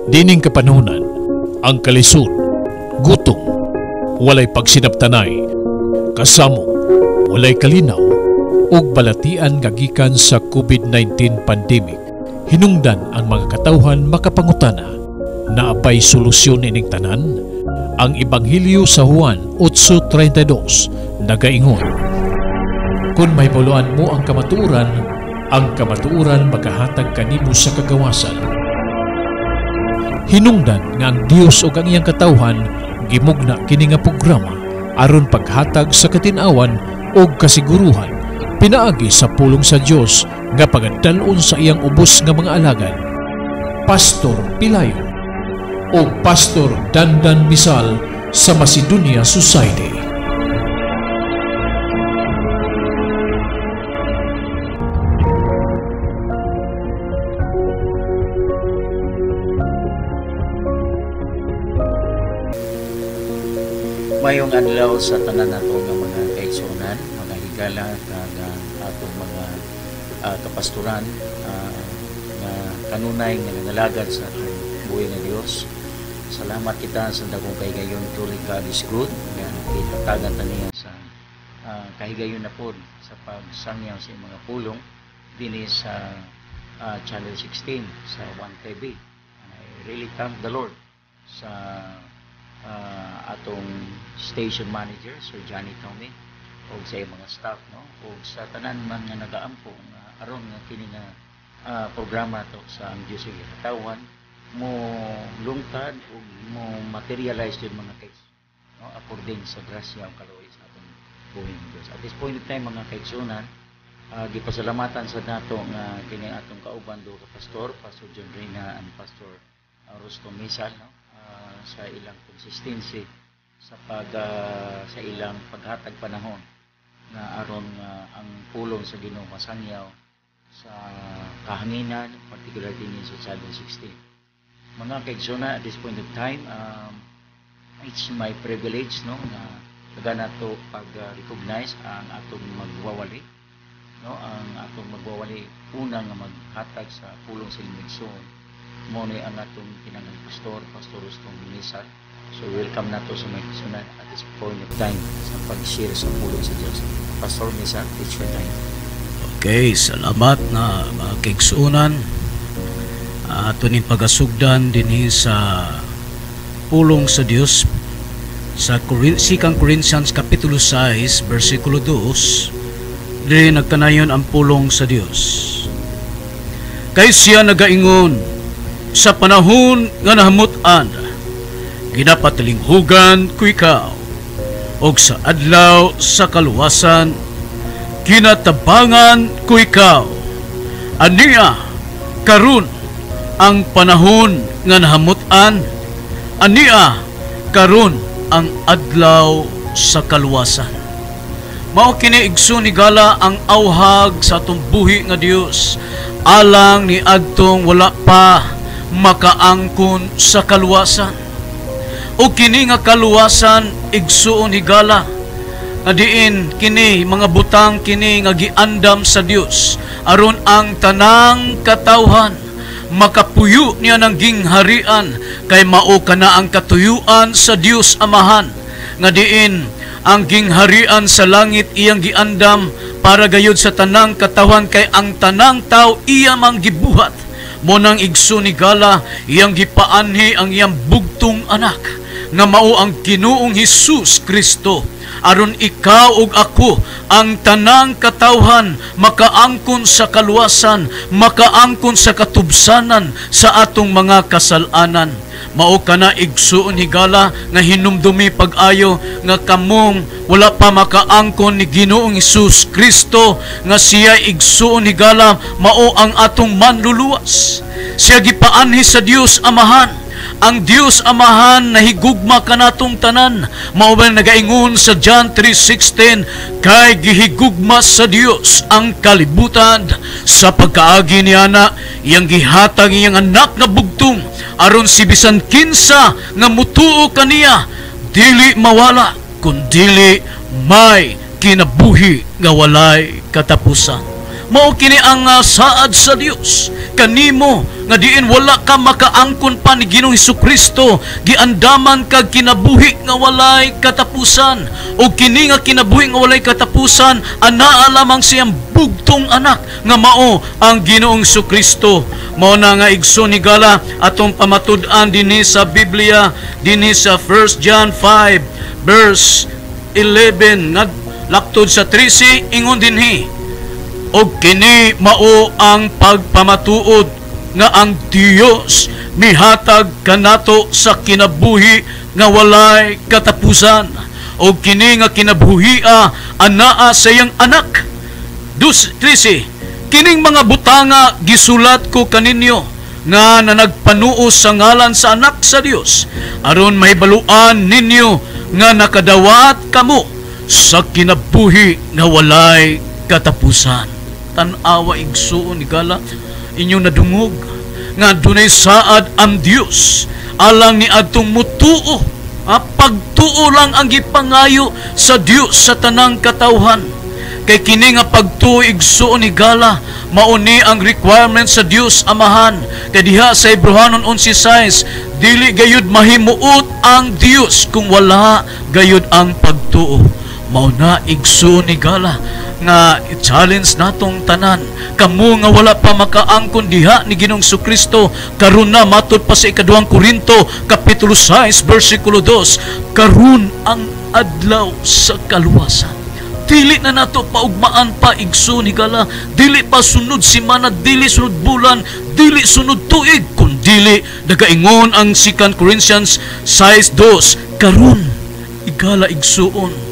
Dining kapanunan, ang kalisod, gutom, walay pagsinabtanay, kasamo, walay kalinaw, ug balatian nga gikan sa COVID-19 pandemic. Hinungdan ang mga katawhan makapangutana na apay solusyon ining tanan. Ang Ebanghelyo sa Juan 8:32 nagaingon, kung may buluan mo ang kamatuuran makahatag kanimo sa kagawasan. Hinungdan nga ang Dios ug ang iyang katawhan gimugna kini nga programa aron paghatag sa katinawan ug kasiguruhan pinaagi sa pulong sa Dios nga pagadalon sa iyang ubos nga mga alagad. Pastor Pilayo o Pastor Dandan Misal sa Macedonia Society. Mayong adlaw sa tanan nato nga mga kaigsunan, mga higala nga atong mga kapastoran nga kanunay nga nangalagad sa atong buhay nga Dios. Salamat kita sa dagong kahigayon to God is good nga kitatagan ta niya sa kahigayon na pod sa pagsangyaw sa mga pulong dinhi sa Channel 16 sa 1TV. I really thank the Lord sa atong station manager Sir Johnny Tommy o sa mga staff, no, o sa tanan man nga nagaampo aron nga kini nga programa to sa ang Dios nga katawan mo lungtad o mo materialize yung mga case, no, according sa grasya o kaluoy sa atong buhay ng Dios. At this point in time mga kaigsunan, gipasalamatan sa nato nga kini atong kauban do ka Pastor John Reyna and Pastor Rustom Misal, no, sa ilang consistency sa sa ilang paghatag panahon na aron ang pulong sa Ginoo masangyaw sa kahanginan, particular din sa Channel 16. Mga kaigsunan, at this point of time, it's my privilege, no, na taga nato pag-recognize ang atong magwawali, no, ang atong magwawali unang nga maghatag sa pulong sa Limigsoon mo ni ang atong pinangang Pastor Rustom Misal. So welcome nato sa mga kaigsunan at this point of time sa pag-share sa pulong sa Diyos. Pastor Misal, it's your time. Okay, salamat na mga kaigsunan. Ato ning pagasugdan dinhi sa pulong sa Dios sa 2 Corinthians kapitulo 6 bersikulo 2. Diri nagkanayon ang pulong sa Dios. Kay siya nagaingon, sa panahon nga nahamutan, ginapatilinghugan ko ikaw, og sa adlaw sa kaluwasan, ginatabangan ko ikaw. Aniya karon ang panahon nga nahamutan, ania karon ang adlaw sa kaluwasan. Mao kini igsoon ni gala ang awhag sa atong buhi nga Dios, alang ni adtong wala pa makaangkon sa kaluwasan. O kini nga kaluwasan igsuon higala nga diin kini mga butang kini nga giandam sa Dios aron ang tanang katawhan makapuyo niya ng gingharian, kay mao kana ang katuyuan sa Dios Amahan nga diin ang gingharian sa langit iyang giandam para gayud sa tanang katawhan, kay ang tanang tao iya mang gibuhat. Monang igsoon ni gala iyang gipaanhi ang iyang bugtong anak nga mao ang Ginoong Hesus Kristo, aron ikaw ug ako ang tanang katawhan makaangkon sa kaluwasan, makaangkon sa katubsanan sa atong mga kasalanan. Mao kana igsuon higala nga hinumdumi pag-ayo nga kamong wala pa makaangkon ni Ginoong Hesus Kristo nga siya igsuon higala mao ang atong manluluwas. Siya gipaanhi sa Dios Amahan. Ang Dios Amahan nahigugma kanatong tanan. Mao ba nagaingon sa John 3:16, kay gihigugma sa Dios ang kalibutan sa pagkaagi niya na iyang gihatag iyang anak nga bugtong, aron si bisan kinsa nga mutuo kaniya dili mawala kundi may kinabuhi nga walay katapusan. Mao kini ang saad sa Dios kanimo nga diin wala ka makaangkon pa ni Ginoong Hesukristo, giandaman kag kinabuhi nga walay katapusan, o kini nga kinabuhi nga walay katapusan anaa lamang siyang bugtong anak nga mao ang Ginoong Hesukristo. Mao na nga igsoon ni gala atong pamatud-an dinhi sa Biblia, dinhi sa 1 John 5 verse 11 nga laktod sa 13 ingon dinhi, og kini mao ang pagpamatuod nga ang Dios mihatag kanato sa kinabuhi nga walay katapusan, og kini nga kinabuhia anaa sa iyang anak. 13 kining mga butanga gisulat ko kaninyo nga nagpanuo sa ngalan sa anak sa Dios, aron mahibaluan ninyo nga nakadawat kamo sa kinabuhi nga walay katapusan. Tanawa igsuon ni gala inyong nadungog nga dunay saad ang Dios alang ni adtong mutuo. Pagtuo lang ang gipangayo sa Dios sa tanang katawhan. Kay kini nga pagtuo igsuon ni gala mao ni ang requirement sa Dios Amahan. Kay diha sa Hebrehanon 11:6, dili gayud mahimuot ang Dios kung wala gayud ang pagtuo. Mao na igsuon ni gala nga i-challenge natong tanan, kamo nga wala pa makaangkon diha ni Ginoong Hesukristo karon na matud pa sa 2 Korinto kapitulo 6 bersikulo 2, karon ang adlaw sa kaluwasan. Dili na nato paugmaan pa igsoon ni gala, dili pa sunod semana, dili sunod bulan, dili sunod tuig, kun dili nagaingon ang 2 Corinthians 6:2, karon igala igsuon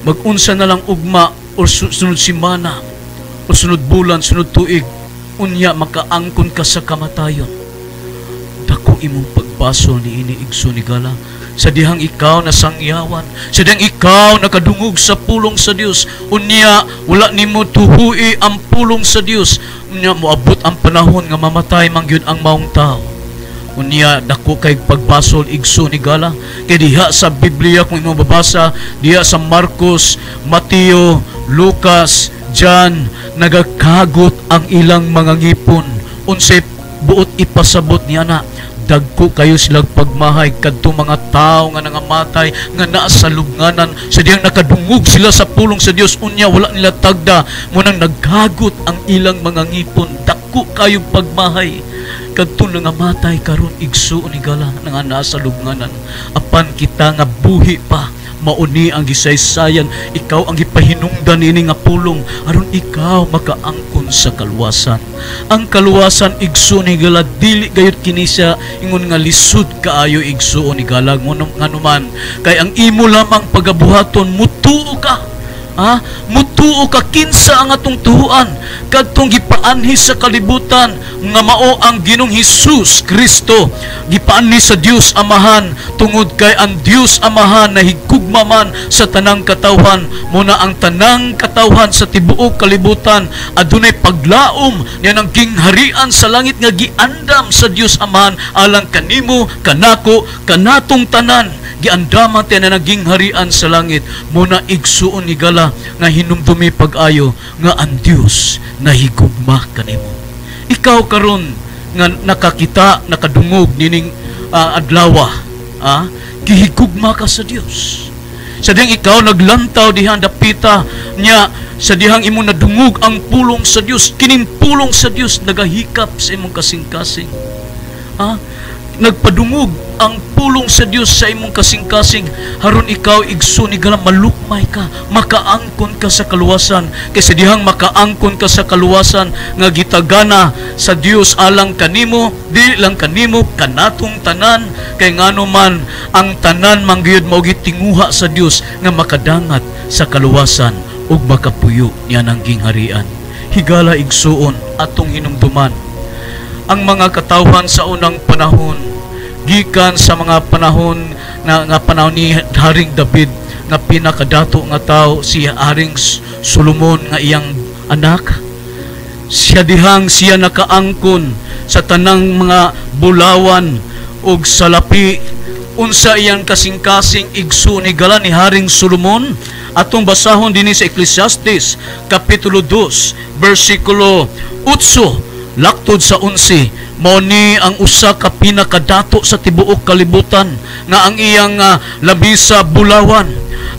mag-unsa na lang ugma o sunod semana o sunod bulan, sunod tuig, unya makaangkon ka sa kamatayon. Dako imong pagbasol ni ini igsoon ni gala, sa dihang ikaw nasangyawan, sa dihang ikaw nakadungog sa pulong sa Dios, unya wala nimo tuhui ang pulong sa Dios, unya moabot ang panahon nga mamatay man gyud ang maong tao. Unya dako kay pagbasol igsoon ni gala, kay diha sa Biblia kung imong babasa diha sa Marcos, Mateo, Lucas, John, nagakagot ang ilang mga ngipon unsay buot ipasabot niya na dagko kayo silang pagmahay kadtong mga tao nga nangamatay nga naa sa lubnganan, sa diyang nakadungog sila sa pulong sa Dios, unya wala nila tagda mo nang nagkagot ang ilang mga ngipon. Dako kayong pagmahay kadtong nangamatay karon igsuon ni gala nga naa sa lubnganan, apan kita nga buhi pa mauni ang gisaysayan, ikaw ang gipahinungdan ini nga pulong aron ikaw makaangkon sa kaluwasan. Ang kaluwasan igsuon ni gala dili gayud kini siya ingon nga lisud kaayo igsuon ni gala nganuman, kay ang imo lamang pagabuhaton mutuo ka. Mutuo ka kinsa ang atong tuhuan kadtong gipaanhi sa kalibutan nga mao ang Ginoong Hesus Kristo, gipaanhi sa Dios Amahan, tungod kay ang Dios Amahan nahigugma man sa tanang katawhan, muna ang tanang katawhan sa tibuok kalibutan adunay paglaom niya ng gingharian sa langit nga giandam sa Dios Amahan alang kanimo, kanako, kanatong tanan. Giandaman tayo na naging harian sa langit, muna igsuon ni gala nga hinumdumi pag-ayo nga ang Dios nahigugma kanimo. Ikaw karon nga nakakita, nakadungog nining adlawa, gihigugma ka sa Dios. Sa dihang ikaw naglantaw dihan dapita niya, sa dihang imo nadungog ang pulong sa Dios, kining pulong sa Dios nagahikap sa imong kasing-kasing. Nagpadungog ang pulong sa Dios sa imong kasing-kasing, haron ikaw igsoon ni gala malukmay ka, makaangkon ka sa kaluwasan. Kasi dihang makaangkon ka sa kaluwasan nga gitagana sa Dios alang kanimo, di lang kanimo, kanatong tanan, kay ngano man ang tanan manggayud mao gitinguha sa Dios nga makadangat sa kaluwasan ug makapuyo niya ng gingharian. Higala igsuon atong hinumduman ang mga katawhan sa unang panahon, gikan sa mga panahon nga panahon ni Haring David nga pinakadato nga tao, si Haring Solomon nga iyang anak. Siya dihang siya nakaangkon sa tanang mga bulawan ug salapi. Unsa iyang kasing-kasing igsoon ni gala ni Haring Solomon, Atong basahon dinhi sa Ecclesiastes kapitulo 2 bersikulo 8 laktod sa 11. Mao ni ang usa ka pinakadato sa tibuok kalibutan nga ang iyang labisa bulawan,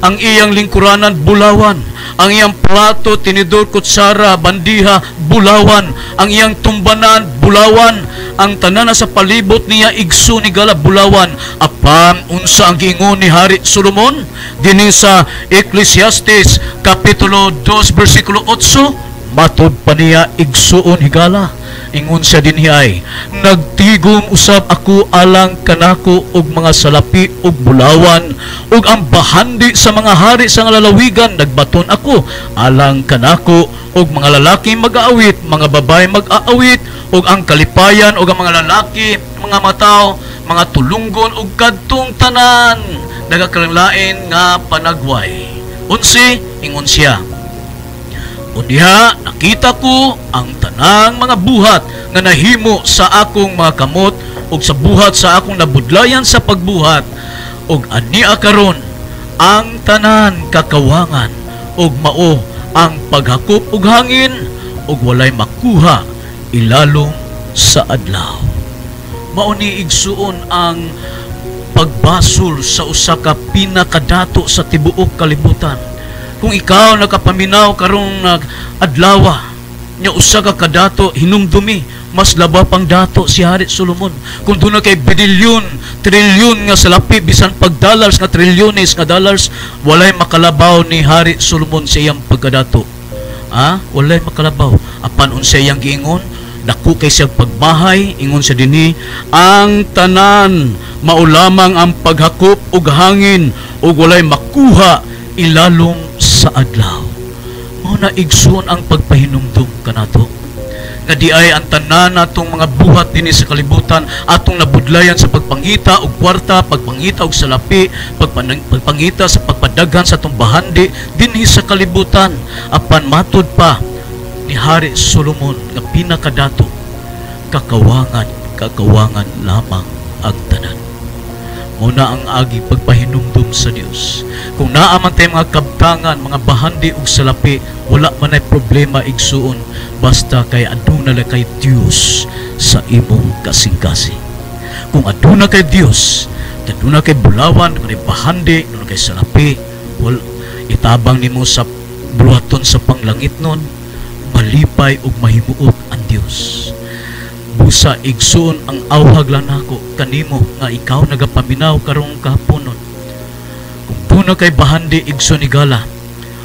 ang iyang lingkuranan bulawan, ang iyang plato, tinidor, kutsara, bandiha bulawan, ang iyang tumbanan bulawan, ang tanan sa palibot niya igso ni gala bulawan. Apan unsa ang giingon ni Hari Solomon dinhi sa Ecclesiastes kapitulo 2 bersikulo 8? Matod pa niya igsuon higala. Ingon siya dinhi ay, nagtigom usab ako alang kanako og mga salapi og bulawan, og ang bahandi sa mga hari sa lalawigan nagbaton ako alang kanako og mga lalaki mag-aawit, mga babae mag-aawit, og ang kalipayan og ang mga lalaki, mga mataw, mga tulunggon og kadtong tanan nagakalanglain nga panagway. Unsi ingon siya, o diha nakita ko ang tanang mga buhat nga nahimo sa akong mga kamot ug sa buhat sa akong nabudlayan sa pagbuhat, ug ania karon ang tanan kakawangan ug mao ang paghakop og hangin ug walay makuha ilalom sa adlaw. Mao ni igsuon ang pagbasol sa usa ka pinakadato sa tibuok kalibutan. Kung ikaw nakapaminaw karong adlawa nya usa ka kadato hinumdumi, mas laba pang dato si Hari Solomon. Kung doon na kay bilyon, trilyon nga salapi, bisan pag dollars nga trilyones nga dollars, walay makalabaw ni Hari Solomon sa iyang pagkadato. Walay makalabaw. Apan unsa iyang giingon, dako kay siyang pagbahay, ingon sa dinhi, ang tanan maulamang ang paghakop og hangin ug walay makuha ilalong sa adlaw. Mao na igsoon ang pagpahinumdum kanato nga di ay ang tanan natong mga buhat dinhi sa kalibutan atong nabudlayan sa pagpangita og kwarta, pagpangita og salapi, pagpangita sa pagpadaghan sa atong bahandi dinhi sa kalibutan. Apan matud pa ni Hari Solomon nga pinakadato, kakawangan lamang ang tanan. Muna ang agi pagpahinumdum sa Dios. Kung naaman tayo mga kabtangan, mga bahandi ug salapi, wala man ay problema igsuon, basta kay aduna la kay Dios sa imong kasing-kasing. Kung aduna kay Dios, aduna kay bulawan, kay bahandi, aduna kay salapi, itabang nimo sa buluhaton sa panglangit nun, malipay ug mahimuot ang Dios. Busa igsoon ang awhag lang nako kanimo nga ikaw nagapaminaw karong kahaponon. Kung tuna kay bahandi igsoon ni gala,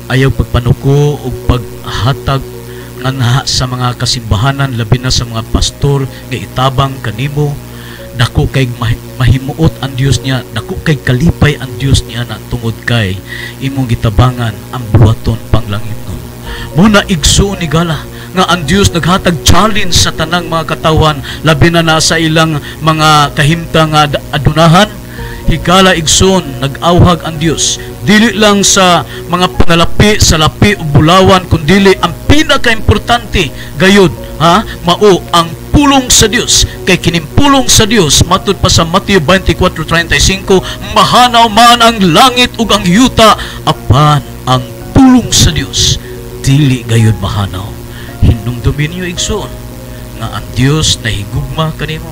ayaw pagpanuko ug paghatag nga sa mga kasimbahanan, labi na sa mga pastor nga itabang kanimo, dako kay mahimuot ang Dios niya, dako kay kalipay ang Dios niya na tungod kay imong gitabangan ang buhaton panglangit nun. Muna igsoon ni gala nga ang Dios naghatag challenge sa tanang mga katawan, labi na nasa ilang mga kahimtang adunahan. Higala igsoon nag-awhag ang Dios dili lang sa mga panalapi, salapi o bulawan, kundi ang pinaka-importante gayud mao ang pulong sa Dios. Kay kinimpulong sa Dios matud pa sa Mateo 24:35, mahanaw man ang langit ug ang yuta, apan ang pulong sa Dios dili gayud mahanaw. Hinumdumin niyo igsoon nga ang Dios nahigugma kanimo.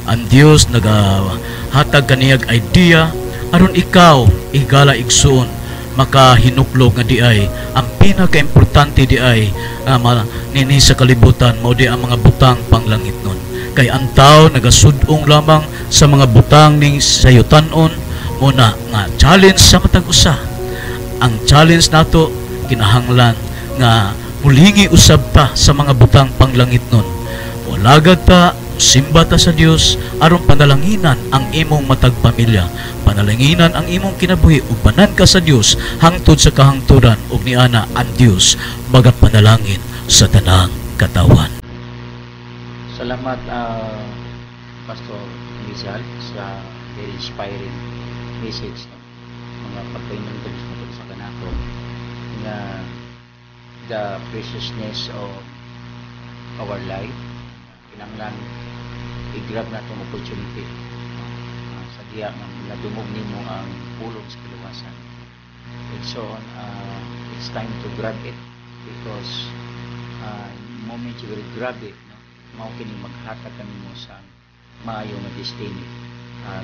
Ang Dios nagahatag kaniyag idea aron ikaw igala igsoon makahinuklog nga di ay ang pinaka-importante di ay nini sa kalibutan mao di ang mga butang panglangit nun. Kay ang tao nagasudong lamang sa mga butang ning sayutanon muna nga challenge sa matag usa. Ang challenge nato kinahanglan nga mulingi usab ta sa mga butang panglangit nun. Walagad ta, simba ta sa Dios aron panalanginan ang imong matag pamilya, panalanginan ang imong kinabuhi ug banan ka sa Dios hangtod sa kahangturan, ug niana ang Dios magapanalangin sa tanang katawan. Salamat Pastor Rizal sa very inspiring message mga pagpahinumdum sa kanako nga the preciousness of our life. Kinahanglan i-grab na itong opportunity sa diya nga nadumog nimo ang pulong sa kaluwasan. and so on, it's time to grab it because the moment you will grab it, no, mao kini maghatag kanimo sa maayo nga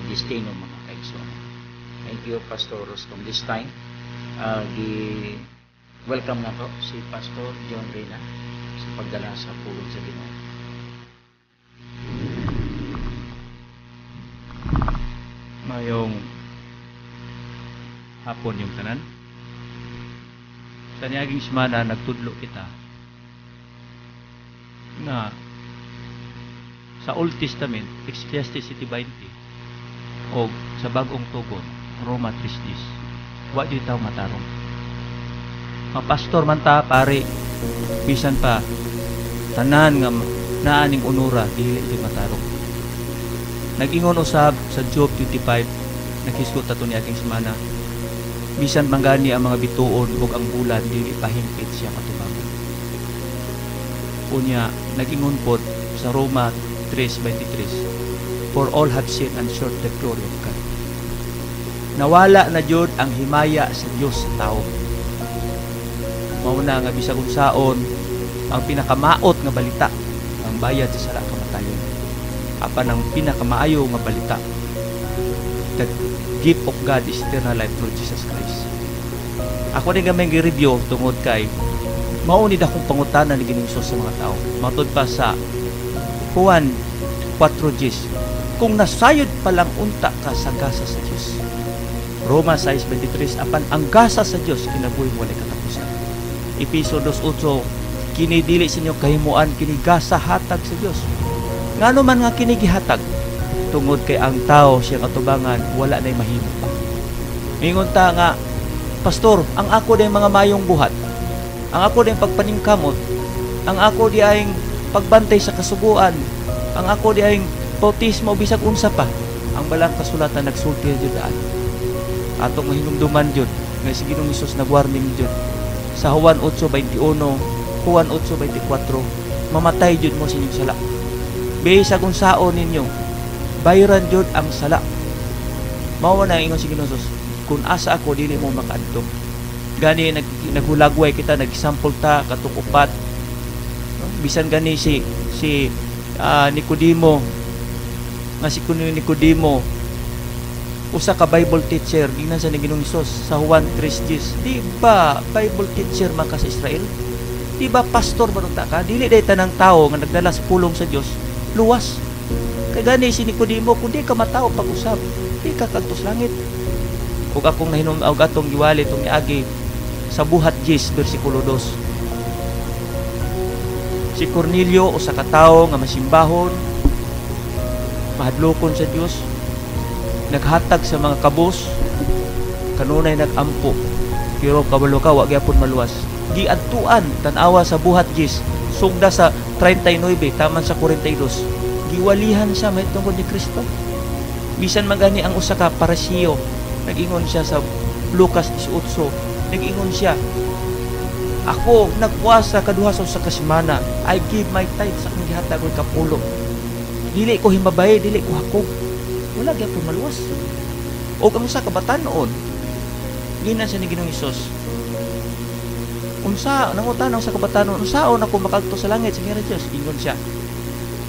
destino mga kaigsoon. Thank you, Pastor Rostom. This time, welcome na to si Pastor John Reyna sa pagdala sa pulong sa Ginoo. Mayong hapon yung tanan. Sa niaging semana nagtudlo kita na sa Old Testament, Ecclesiastes 20 o sa Bagong Tugon, Roma 3:10, wa di taw matarong. Mga pastor man ta, pare, bisan pa tanan nga naaning unura dili di matarong. Nag-ingon usab sa Job 25, nakisgot ato ni aking semana, bisan manggani ang mga bituon ug ang bulan dili pahimpit siya katubangan. Unya nag-ingon pod sa Roma 3:23, for all have sinned and short the glory of God. Nawala na jud ang himaya sa Dios sa tao. Mao na nga bisag unsaon ang pinakamaot nga balita, ang bayad sa sala kamatayon. Apan ang pinakamaayo nga balita, the gift of God is eternal life through Jesus Christ. Ako rin gamay gi-review tungod kay mauni akong pangutanan ni Ginoong Hesus sa mga tao. Matod pa sa Juan 4:10, kung nasayod pa lang unta ka sa gasa sa Dios. Roma 6:23, apan ang gasa sa Dios kinabuhi walay katapusan. Episo 2:8, kini dili sa inyo kahimuan kini gasa hatag sa Dios. Ngano man nga kini gihatag, tungod kay ang tao siya katubangan wala nay mahimo pa. Mingon ta nga, pastor, ang ako day mga mayong buhat, ang ako day pagpaningkamot, ang ako di ay pagbantay sa kasuguan, ang ako di ay bautismo bisag unsa pa, ang balang kasulatan nagsulti jud daan. Atong mahinumduman jud nga si Ginoong Hesus nag-warning jud sa Juan 8:21, Juan 8:24, mamatay jud mo sa inyong sala. Bisag unsaon ninyo, bayran jud ang sala. Mao na ingon si Ginoong Hesus, kung asa ako dili mo makaadto. Gani naghulagway kita, nag-sample ta katong upat. Bisan gani si Nicodemo, nga si Nicodemo, usa ka Bible teacher, gingnan sa ni Ginoong Hesus sa Juan 3:10. Di ba Bible teacher man ka sa Israel? Di ba pastor man ta ka? Dili day tanang tao nga nagdala sa pulong sa Dios luwas. Kay gani si Nicodemo, kun di ka matao pag-usab, di ka kadtos langit. Ug akong nahinom og atong giwali tong niagi sa Buhat 10 bersikulo 2. Si Cornelio, usa ka tawo nga masimbahon, mahadlokon sa Dios, naghatag sa mga kabos, kanunay nagampo, pero kabalo ka wa gyapon maluwas. Giadtuan tan-awa sa Buhat 10, sugda sa 39 taman sa 42. Giwalihan siya may tungkol ni Kristo. Bisan magani ang usa ka parisiyo, nag-ingon siya sa Lucas 18, nag-ingon siya, ako nagpuasa kaduha sa kasemana, I give my tithe sa akong gihatag og kapulo. Dili ko himabay, dili ko hakog. Wala gyapon maluwas. Og ang usa ka batan-on, ginan sa ni Ginoong Hesus, unsa nangutan sa kabatanon, unsaon ako makadto sa langit sa Ginoo Dios? Ingon siya,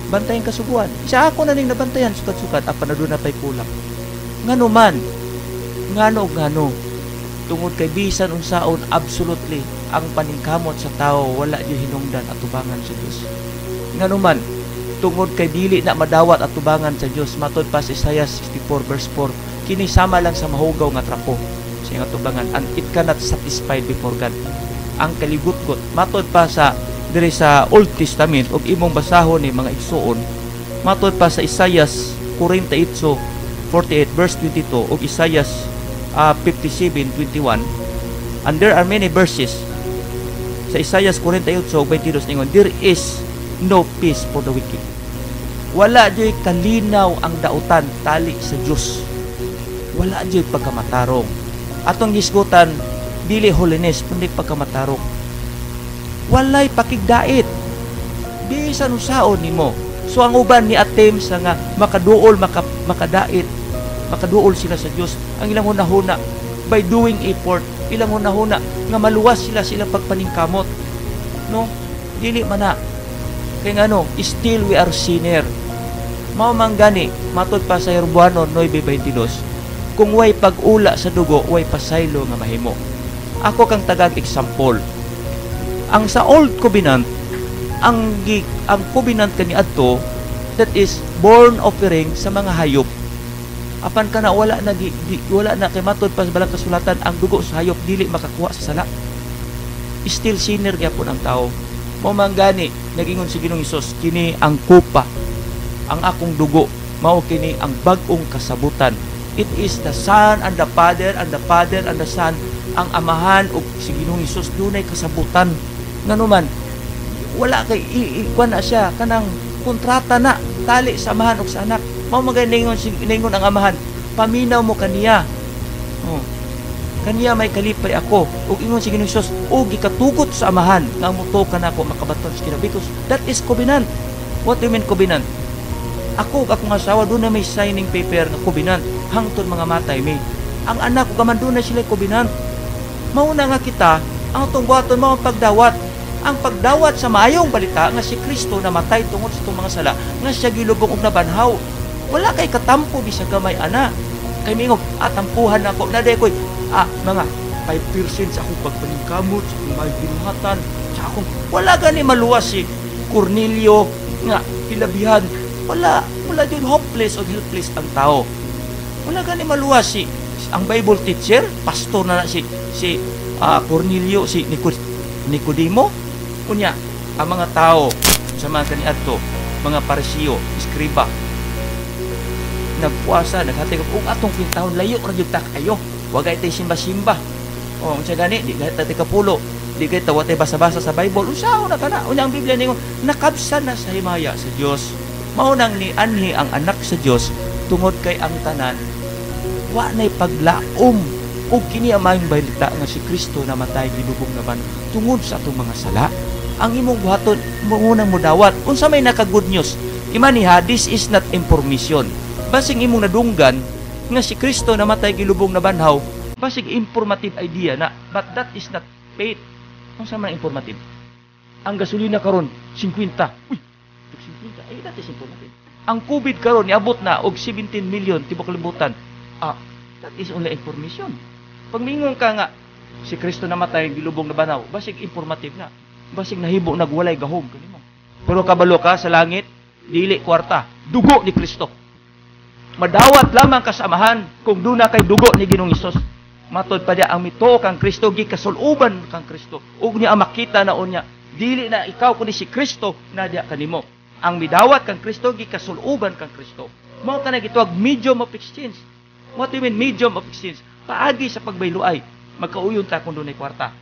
bantayan kasuguan. Siya ako na ning nabantayan sukat-sukat apan aduna pay kulang. Ngano man, ngano tungod kay bisan unsaon absolutely ang paningkamot sa tao wala di hinungdan at tubangan sa Dios. Ngano man, tungod kay dili na madawat at tubangan sa Dios, matod pa sa Isaiah 64:4, kini sama lang sa mahugaw nga trapo sa nga tubangan, and it cannot satisfied before God. Ang kaligutot, matod pa sa diri sa Old Testament og imong basahon ni mga igsuon, matod pa sa Isaiah 48 verse 22 og Isaiah 57:21, and there are many verses sa Isaiah 48:22 ningon, there is no peace for the wicked. Wala joy kalinaw ang dautan tali sa Dios. Wala joy pagkamatarong. Atong gisgutan dili holiness kundi pagkamatarong. Walay pakigdait. Bisan usaon nimo. So ang uban ni attempts nga makaduol makadait, makaduol sila sa Dios. Ang ilang hunahuna by doing effort ilang hunahuna nga maluwas sila pagpaningkamot. No? Dili man na. Kaya nga no, still we are sinner. Mao man gani, matod pa sa Herbuano 9:22, kung way pag-ula sa dugo, way pasaylo nga mahimo. Ako kang tagag example. Ang sa Old Covenant, ang covenant kaniadto, that is born offering sa mga hayop. Apan kana wala na kay matod pa sa balang kasulatan, ang dugo sa hayop dili makakuha sa sala. Still sinner gyapon ang tao. Mao man gani nagingon si Ginoong Hesus, kini ang kupa, ang akong dugo, mao kini ang bag-ong kasabutan. It is the Son and the Father and the Father and the Son, ang amahan ug si Ginoong Hesus dunay kasabutan. Nganuman wala kay ikuan na siya kanang kontrata na tali sa amahan ug sa anak. Mao maganingon ang amahan, paminaw mo kaniya. Oh. Kaniya may kalipay ako. Ug ingon si Ginoong Hesus, og gikatugot sa amahan nga muto ka nako makabaton sa kinabitos. That is covenant. What do you mean covenant? Ako akong asawa doon na may signing paper nga covenant hangtod mga matay mi. Ang anak ko gaman doon na sila covenant. Mao na nga kita ang atong buhaton mao ang pagdawat. Ang pagdawat sa maayong balita nga si Kristo namatay tungod sa itong mga sala, nga siya gilubong og nabanhaw. Wala kay katampo bisag gamay ana. Kay mingog atampuhan nako na day koy mga 5% sa akong pagpaningkamot, sa akong may binuhatan, sa akong wala gani maluwas si Cornelio nga pilabihan. Wala yun, hopeless o helpless ang tao. Wala gani maluwas si ang Bible teacher, pastor na si Cornelio, si Nicodemo. Kunya, ang mga tao sa mga kaniadto, mga parisiyo, iskriba, nagpuasa, naghati ka, kung atong pintahon, layo, radyo ta kayo. Huwag ay tayo simba-simba. O, siya gani, di kahit tayo kapulo, di kahit tayo basa-basa sa Bible, usaw na ka na. Unya ang Biblia ninyo, nakabsan na sa himaya sa Diyos. Maunang ni anhi ang anak sa Diyos, tungod kay ang tanan, wa na'y paglaom, o kini amayong balita nga si Kristo namatay gilubong naman tungod sa atong mga sala. Ang imong buhaton, munang mudawat. Unsa may naka-good news, imaniha, this is not information. Basing imong nadunggan, nga si Kristo namatay gilubong na banhaw, basig informative idea na, but that is not faith. Kung saan man informative? Ang gasolina karon 50. Uy, 50. That is informative. Ang COVID karon niabot na og 17 million tibok kalibutan. That is only information. Pag mingon ka nga si Kristo namatay gilubong na banhaw, basig informative na. Basig nahibo nagwalay gahom kanimo. Pero kabalo ka sa langit, dili kwarta, dugo ni Kristo. Madawat lamang kasamahan kung doon na kay dugo ni Ginoong Hesus. Matod pa diya ang mito kang Kristo, gikasuluban kang Kristo. Ug niya makita na unya, dili na ikaw kundi si Kristo na diya kanimo. Ang midawat kang Kristo, gikasuluban kang Kristo. Mao ta na gituwag medium of exchange. What do you mean medium of exchange? Paagi sa pagbayloay, magkauyon ta kung doon ay kwarta.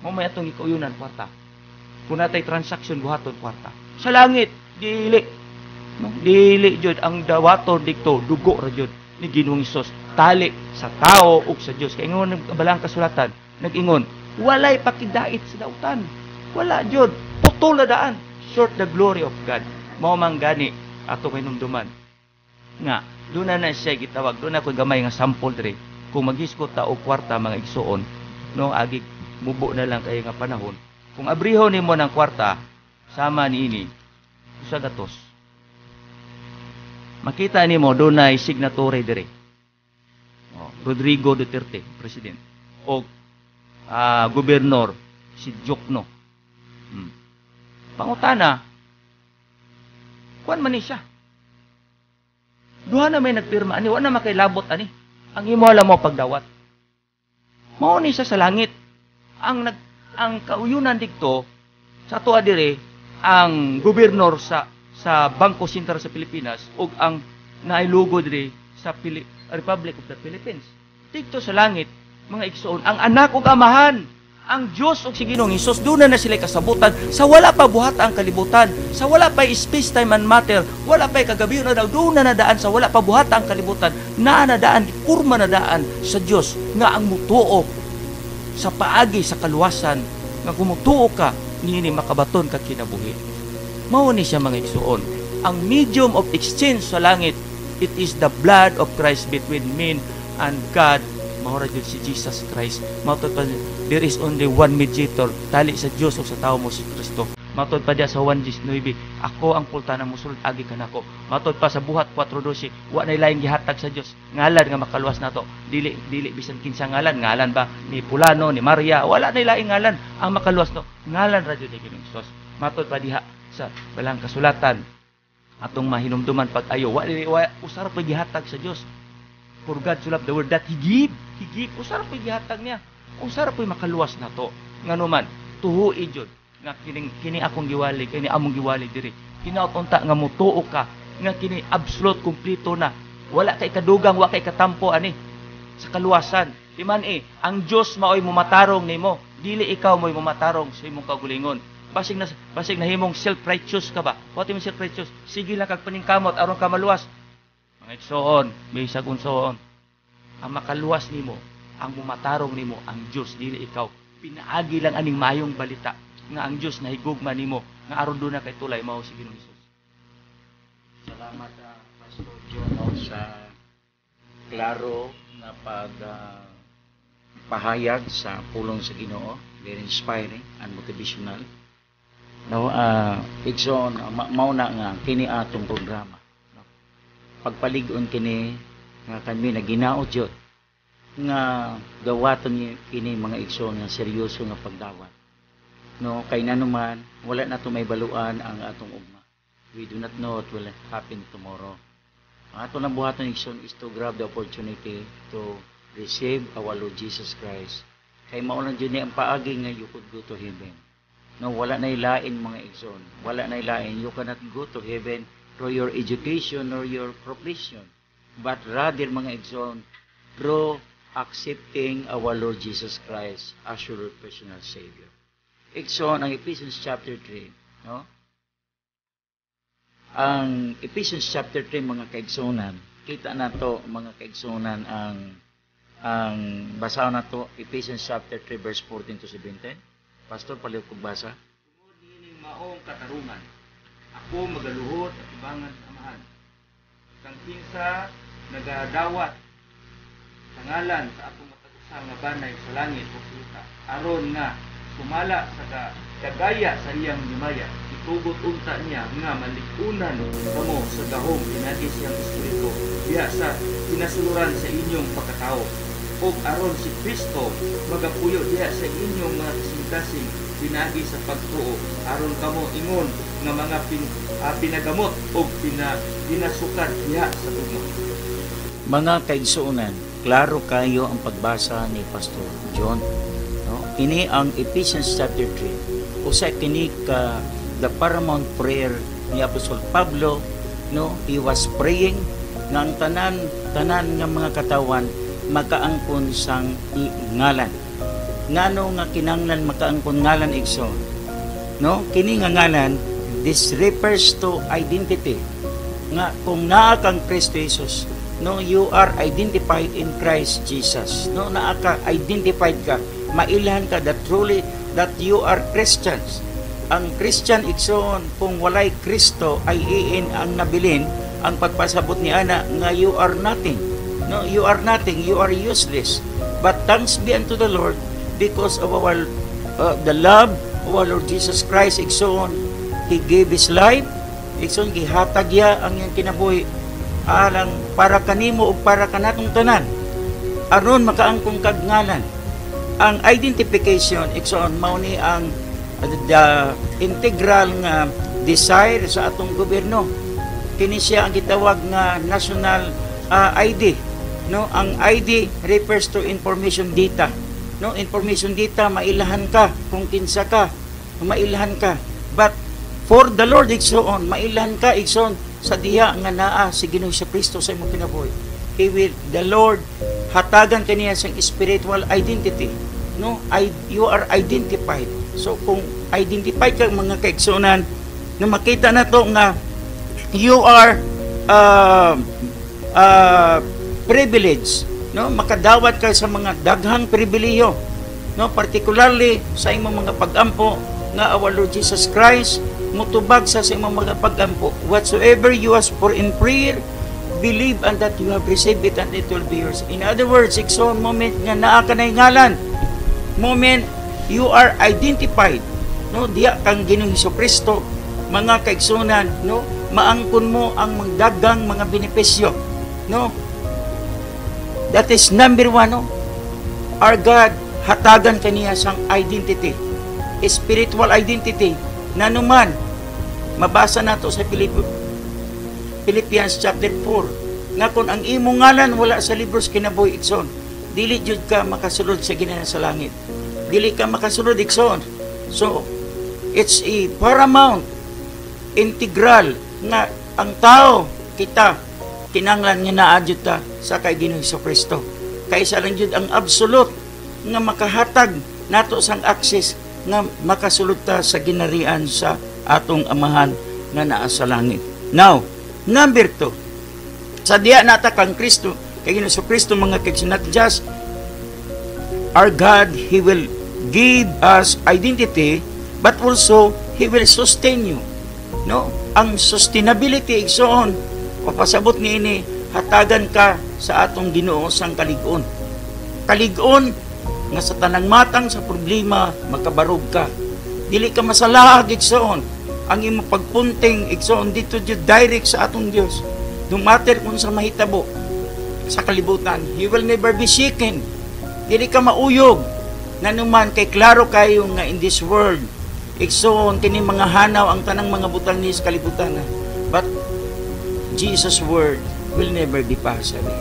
Mao may atong ikauyonan kwarta. Kung natay transaction buhaton kwarta. Sa langit, dili. Dili jud ang dawaton dikto dugo ra jud ni Ginoong Hesus, tali sa tao ug sa Dios. Kay ingon balang kasulatan, nag-ingon, walay pakidait sa dautan. Wala jud, putol na daan, short the glory of God. Mao man gani ato hinumduman. Nga, doon na siya gitawag, doon ako gamay nga sample dire. Kung maghiskot ta og kwarta mga igsuon, no agig mubo na lang kay nga panahon. Kung abrihon nimo ng kwarta, sama niini usa gatos. Makita nimo doon na signature dire. Rodrigo Duterte, president. O gobernador si Jokno. Pangutana, kuan man ni siya. Duha na may nagpirma ani, wa na makailabot ani. Ang imo alam mo pagdawat. Mao ni siya sa langit. Ang kauyunan dikto sa tuwa dire ang gobernador sa Bangko Sentral sa Pilipinas ug ang nailugo dire sa Republic of the Philippines. Dito sa langit, mga igsoon, ang anak ug amahan, ang Dios ug si Ginoong Hesus, doon na sila kasabutan sa wala pa buhat ang kalibutan, sa wala pa space time and matter, wala pa kagabi na daw, doon na nadaan sa wala pa buhat ang kalibutan, na nadaan, kurma na daan sa Dios nga ang mutuo sa paagi sa kaluwasan nga kumutuo ka niini makabaton ka kinabuhi. Mao ni siya mga igsuon. Ang medium of exchange sa langit, it is the blood of Christ between men and God mahura jud si Jesus Christ. Matod pa, there is only one mediator, tali sa Dios o sa tao mo si Kristo. Matod pa diya sa 1:19, ako ang pultanan musulod agi kanako. Matod pa sa buhat 4:12, wa nay laing gihatag sa Dios ngalan nga makaluwas nato. Dili bisan kinsa ngalan ba ni Pulano, ni Maria, wala nay laing ngalan ang makaluwas no. Ngalan ra jud ni Kristo. Matod pa diha sa balang kasulatan atong mahinumduman pag-ayo, wa usar pa gihatag sa Dios. For God so loved the world that He give. Usar pa gihatag niya. Usar pa makaluwas nato. Ngano man, tuhui jud nga kini akong giwali, kini among giwali diri. Kinautunta nga mutuo ka, nga kini absolute kompleto na. Wala kay kadugang, wa kay katampo ani sa kaluwasan. Iman ang Dios maoy mumatarong nimo, dili ikaw moy mumatarong sa imong kagulingon. Basig na himong self-righteous ka ba? What mo self-righteous? Sige lang kag paningkamot aron ka maluwas. Mga igsoon, bisag unsoon. Ang makaluwas nimo, ang mumatarong nimo, ang Dios dili ikaw. Pinaagi lang aning mayong balita nga ang Dios nahigugma nimo nga aron do na kay tulay mao si Ginoong Hesus. Salamat Pastor John sa klaro na pahayag sa pulong sa Ginoo, very inspiring and motivational. No, igsoon mao na nga kini atong programa. No? Pagpalig-on kini nga kami naginaot jud nga gawaton kini mga igsoon nga seryoso nga pagdawat. No, kay nanuman wala na to may baluan ang atong ugma. We do not know what will happen tomorrow. Ang ato nang buhaton igsoon is to grab the opportunity to receive our Lord Jesus Christ. Kay mao lang jud ni ang paagi nga you could go to heaven. No, wala na ilain mga igsoon. Wala na ilain. You cannot go to heaven through your education or your profession. But rather mga igsoon, through accepting our Lord Jesus Christ as your personal Savior. Igsoon, ang Ephesians chapter 3, no? Ang Ephesians chapter 3 mga kaigsunan, kita na to mga kaigsunan ang basahan na to Ephesians chapter 3 verse 14 to 17. Pastor, paliw kog basa. Tungod nining maong katarungan, ako magaluhod at ibangan amahan. Kang kinsa nagadawat sa ngalan sa atong matagusa nga banay sa langit o lupa, aron nga sumala sa kagaya sa iyang himaya, itugot unta niya nga malikunan kamo sa gahom pinagi siyang espiritu diha sa kinasuluran sa inyong pagkatao. O aron si Kristo magapuyo diha sa inyong mga kasing-kasing pinagi sa pagtuo, aron kamo ingon nga mga pinagamot o pinasukat diha sa tugma. Mga kaigsuonan, klaro kayo ang pagbasa ni Pastor John. No? Kini ang Ephesians chapter 3. Usa kini ka the paramount prayer ni Apostol Pablo. No, he was praying nga ang tanan nga mga katawan makaangkon sang ngalan. Ngano nga kinanglan makaangkon ngalan igsoon? No, kini nga ngalan, this refers to identity. Nga kung naa kang Kristo Jesus, no, you are identified in Christ Jesus. No, naa ka identified ka, mailhan ka that truly that you are Christians. Ang Christian igsoon kung walay Kristo ay iin ang nabilin ang pagpasabot ni ana nga you are nothing. No, you are nothing, you are useless. But thanks be unto the Lord because of our the love of our Lord Jesus Christ igsoon, He gave His life. Igsoon gihatag niya ang iyang kinabuhi alang para kanimo o para kanatong tanan. Aron makaangkong kagngalan. Ang identification igsoon mao ni ang the integral nga desire sa atong gobyerno. Kini siya ang gitawag nga national ID. No, ang ID refers to information data. No, information data mailahan ka kung kinsa ka, mailahan ka. But for the Lord igsoon, mailahan ka igsoon sa diha nga naa si Ginoong Kristo sa imong kinabuhi. He will, the Lord hatagan kaniya sang spiritual identity. No, you are identified. So kung identified ka mga kaigsunan, na makita na to nga you are privilege, no, makadawat ka sa mga daghang pribilehiyo, no, particularly sa imong mga pag-ampo nga our Lord Jesus Christ mutubag sa imong mga pag-ampo. Whatsoever you ask for in prayer believe and that you have received it and it will be yours. In other words, ikson moment nga naa ka na ngalan, moment you are identified, no, diya kang Ginoong Hesukristo, mga kaigsunan, no, maangkon mo ang magdagang mga benepisyo, no. That is number one, no. Our God, hatagan kaniya sang identity, spiritual identity, na naman, mabasa nato sa Philippians chapter 4, nga kung ang imong ngalan wala sa libros kinabuhi, ikson, dili jud ka makasulod sa Ginoo sa langit. Dili ka makasulod, ikson. So, it's a paramount, integral, nga ang tao, kita, kinanglan nga naadjud ta sa kay Ginoong Hesukristo. Kaysa lang jud ang absolute nga makahatag nato sang access nga makasulod ta sa ginarian sa atong amahan nga naa sa langit. Now, number 2, sa diya nata kang Kristo, kay Ginoong Hesukristo, mga kaigsunan, not just our God, He will give us identity, but also He will sustain you. No? Ang sustainability, igsoon, papasabot niini, hatagan ka sa atong Ginoo sang kalig-on. Kalig-on, nga sa tanang matang sa problema, makabarog ka. Dili ka masalahag, igsoon. Ang imong pagpunting, igsoon, dito jud direct sa atong Dios. No matter kung sa mahitabo, sa kalibutan, He will never be shaken. Dili ka mauyog. Nanuman kay klaro kayo nga in this world, igsoon, kini mga hanaw ang tanang mga butang ni sa kalibutan. But Jesus' word will never be passed away.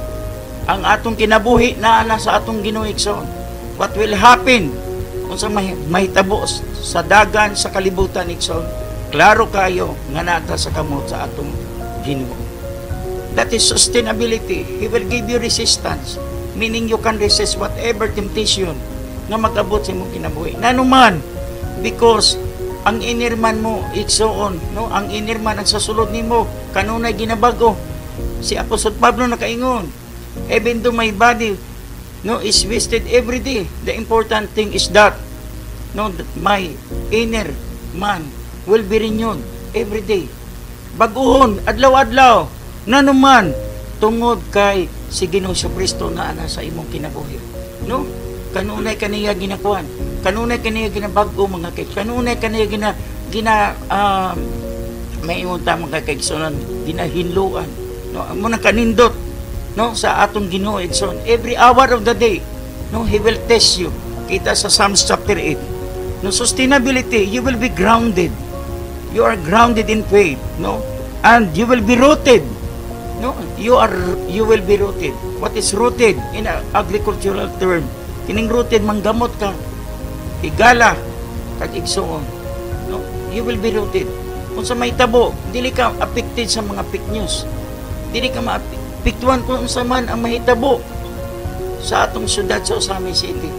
Ang atong kinabuhi na sa atong Ginoo, igsoon. What will happen kung sa mahitabo sa dagan, sa kalibutan, igsoon, klaro kayo nga nata sa kamot sa atong Ginoo. That is sustainability. He will give you resistance, meaning you can resist whatever temptation nga mag-abot sa imong kinabuhi. Nanuman, because ang inner man mo, igsoon, no, ang inner man ang sasulod nimo, kanunay ginabago. Si Apostol Pablo nakaingon, even though my body, no, is wasted every day, the important thing is that, no, that my inner man will be renewed every day. Baguhon, adlaw-adlaw, nanuman, tungod kay si Ginoong Hesukristo na ana sa imong kinabuhi. No? Kanunay kaniya ginakuan, kanunay kaniya ginabago, mga kay, kanunay kaniya may imong tamang kakaigsunan, ginahinluan, no, mo nang kanindot, no, sa atong Ginoo, igsoon, every hour of the day, no, He will test you. Kita sa Psalms chapter 8, no, sustainability, you will be grounded. You are grounded in faith, no, and you will be rooted, no, you will be rooted. What is rooted in an agricultural term? Kining rooted, manggamot ka, igala, kag igsoon, no, you will be rooted. Kung sa may tabo, dili ka affected sa mga fake news, dili ka maapektuhan kung sa man ang mahitabo sa atong syudad sa Osamis City,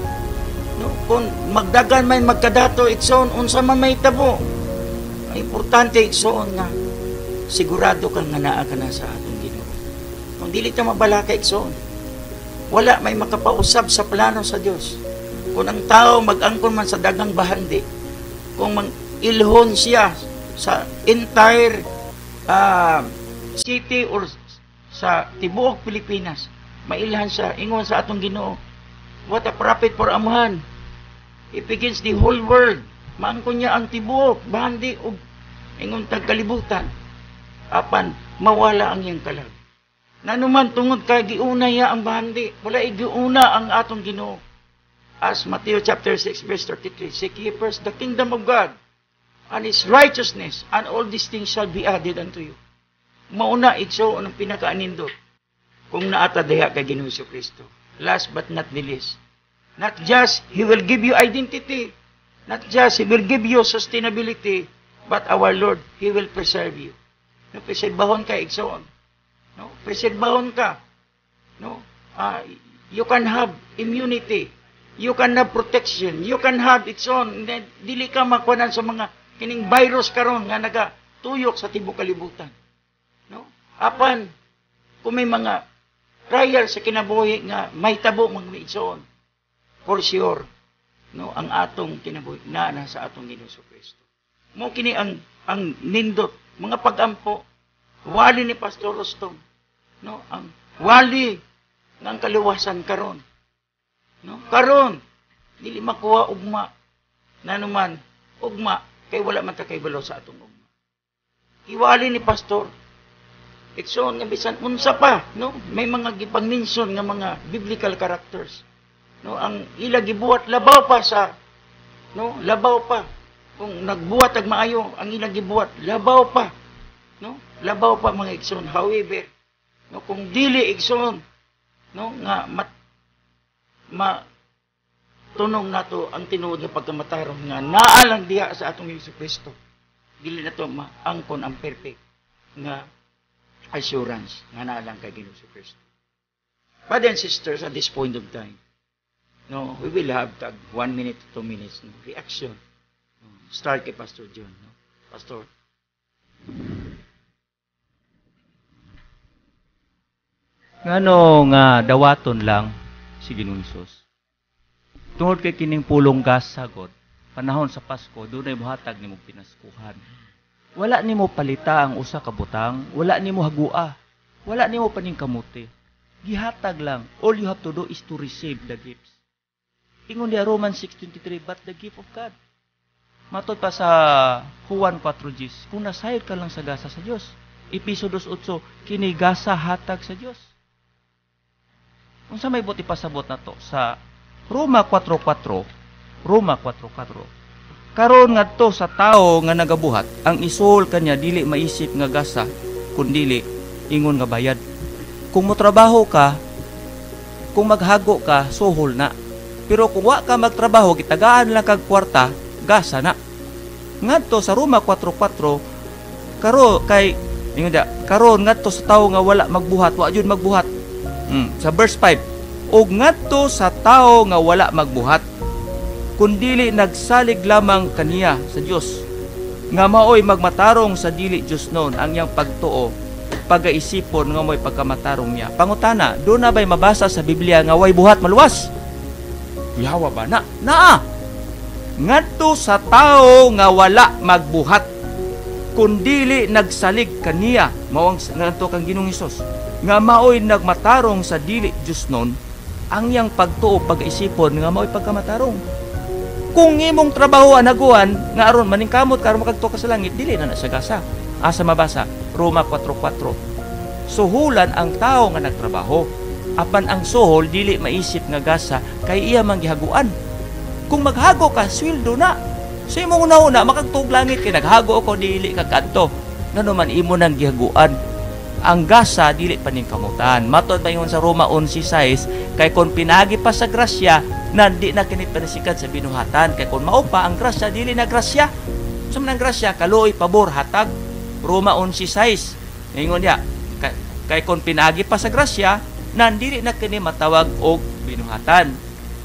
no, kung magdagan may magkadato, igsoon, unsa man mahitabo, ang importante, igsoon, nga sigurado kang nga naa ka na sa atong Ginoo. Kung dili ta mabalaka, igsoon, wala may makapausab sa plano sa Dios. Kung ang tao mag-angkon man sa dagang bahandi, kung ilhon siya sa entire city or sa tibuok Pilipinas, mailhan siya, ingon sa atong Ginoo, what a profit for amuhan. It begins the whole world. Maangkon niya ang tibuok, bahandi, o ingon tagkalibutan, apan mawala ang iyang kalag. Nanuman tungod kay giuna ya ang bahandi, wala giuna ang atong Ginoo. As Matthew chapter 6 verse 33, seek ye first the kingdom of God and His righteousness, and all these things shall be added unto you. Mauna, igsoon ang pinakaanindot kung naata diha kay Ginoong Hesukristo. Last but not the least, not just He will give you identity, not just He will give you sustainability, but our Lord, He will preserve you. No, preservahon ka, igsoon. No, preservahon ka. No, you can have immunity, you can have protection, you can have igsoon. Dili ka makuanan sa mga kining virus karon nga nagatuyok sa tibuok kalibutan. No, apan kung may mga trial sa kinabuhi nga may tabo mga igsoon, for sure, no, ang atong kinabuhi na sa atong Ginoong Hesukristo. Mo kini ang nindot, mga pagampo, wali ni Pastor Rostom, no, ang wali ng kaluwasan karon. No, karon dili makuha ugma na naman ugma kay wala man ta kay balo sa atong ugma. Iwali ni pastor. Ikson nga bisan unsa pa, no? May mga gipang-mention nga mga biblical characters. No, ang ila gibuhat labaw pa sa labaw pa. Kung nagbuhat ag maayo ang ila gibuhat, labaw pa. No? Labaw pa mga igsoon. However, no, kung dili igsoon, no, nga tunong nato ang tinuod nga pagkamatarong nga naa lang diha sa atong Hesus Kristo. Dili nato maangkon ang perfect nga assurance nga naa lang kay Hesus Kristo. Brothers and sisters, at this point of time, no, we will have 1 minute to 2 minutes no, reaction. No, start kay Pastor John. No? Pastor. Ngano nga dawaton lang si Ginoong Hesus. Tungod kay kining pulong gasa God, panahon sa Pasko, dunay buhatag nimo pinaskuhan. Wala nimo palita ang usa ka butang, wala nimo hagua, wala nimo paning kamuti. Gihatag lang. All you have to do is to receive the gifts. Ingon diya Romans 6:23, but the gift of God. Matod pa sa Juan 4:10, kung nasayod ka lang sa gasa sa Dios. Episodio 8, kini gasa hatag sa Dios. Unsa may buti pasabot na to sa Roma 4:4, Roma 4:4. Karon ngadto sa tao nga nagabuhat, ang isul kanya dili maisip nga gasa, kundili ingon nga bayad. Kung motrabaho ka, kung maghago ka, suhol na. Pero kung wa ka magtrabaho, gitagaan lang kag kwarta, gasa na. Ngadto sa Roma 4:4, karon ngadto sa tao nga wala magbuhat, wa jud magbuhat. Sa verse 5, og ngadto sa tao nga wala magbuhat, kundili nagsalig lamang kaniya sa Dios, nga maoy magmatarong sa dili Dios noon ang iyang pagtuo, pagaisipon nga mo'y pagkamatarong niya. Pangutana, do na ba'y mabasa sa Biblia nga way buhat maluwas? Yawa ba na? Naa! Ngadto sa tao nga wala magbuhat, kundili nagsalig kaniya, mao ang ngadto kang Ginoong Hesus, nga maoy nagmatarong sa dili Dios noon ang iyang pagtuo, pagaisipon nga mao'y pagkamatarong. Kung imong trabaho anaguan nga aron maningkamot karon makadto ka sa langit, dili na sa gasa. Asa mabasa? Roma 4:4. Suhulan ang tao nga nagtrabaho, apan ang suhol dili maisip nga gasa kay iya man gihaguan. Kung maghago ka, sweldo na. Sa imong una-una makagtug langit kay naghago ako dili ka kadto. Ngano man imo nang gihaguan. Ang gasa dili paningkamutan. Matod ba sa Roma 11:6, kay kon pinagi pa sa grasya, nandi na kini panasikat sa binuhatan. Kay kon mao pa ang grasya dili na grasya. Sa manang grasya kaluoy pabor hatag. Roma 11:6. Ingon niya, kay kon pinagi pa sa grasya, nandili na kini matawag og binuhatan.